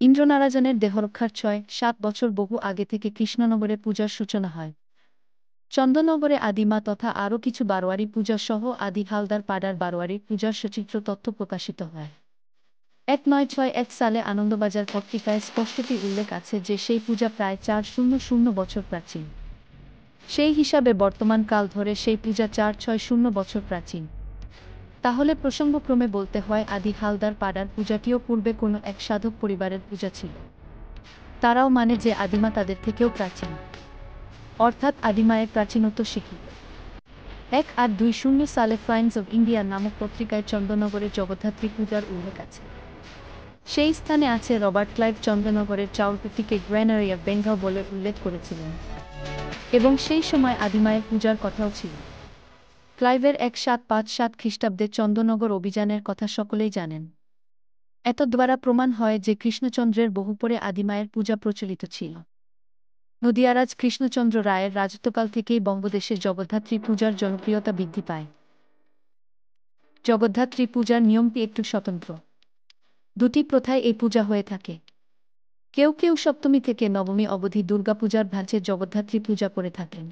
ইন্দ্রনারায়ণের দেহরক্ষার ৬-৭ বছর বহু আগে থেকে কৃষ্ণনগরে পূজার সূচনা হয়। চন্দননগরে আদিমা তথা আরও কিছু বারোয়ারি পূজা সহ আদি হালদার পাড়ার বারোয়ারির পূজার সচিত্র তথ্য প্রকাশিত হয়। ১৯৬১ সালে আনন্দবাজার পত্রিকায় স্পষ্টতই উল্লেখ আছে যে সেই পূজা প্রায় ৪০০ বছর প্রাচীন। সেই হিসাবে বর্তমান কাল ধরে সেই পূজা ৪৬০ বছর প্রাচীন। তাহলে প্রসঙ্গক্রমে বলতে হয় আদি হালদার পাড়ার পূজাটিও পূর্বে কোনো এক সাধক পরিবারের পূজা ছিল। তারাও মানে যে আদিমা তাদের থেকেও প্রাচীন, অর্থাৎ আদিমায়ের প্রাচীনত্ব স্বীকৃত। ১৮২০ সালে ফ্রাইন্ডস অব ইন্ডিয়া নামক পত্রিকায় চন্দননগরের জগদ্ধাত্রী পূজার উল্লেখ আছে। সেই স্থানে আছে রবার্ট ক্লাইভ চন্দননগরের চাউলপট্টিকে গ্র্যানারি অব বেঙ্গল বলে উল্লেখ করেছিলেন এবং সেই সময় আদিমায়ের পূজার কথাও ছিল। ক্লাইভের ১৭৫৭ খ্রিস্টাব্দে চন্দননগর অভিযানের কথা সকলেই জানেন। এতদ্বারা প্রমাণ হয় যে কৃষ্ণচন্দ্রের বহু পরে আদিমায়ের পূজা প্রচলিত ছিল। নদিয়ারাজ কৃষ্ণচন্দ্র রায়ের রাজত্বকাল থেকেই বঙ্গদেশে জগদ্ধাত্রী পূজার জনপ্রিয়তা বৃদ্ধি পায়। জগদ্ধাত্রী পূজার নিয়মটি একটু স্বতন্ত্র। দুটি প্রথায় এই পূজা হয়ে থাকে। কেউ কেউ সপ্তমী থেকে নবমী অবধি দুর্গাপূজার ধাঁচে জগদ্ধাত্রী পূজা করে থাকেন।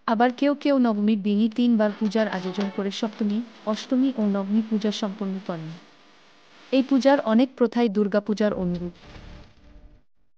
আবার কেউ কেউ নবমীর দিনই ৩ বার পূজার আয়োজন করে সপ্তমী, অষ্টমী ও নবমী পূজা সম্পন্ন করেন। এই পূজার অনেক প্রথাই দুর্গাপূজার অনুরূপ।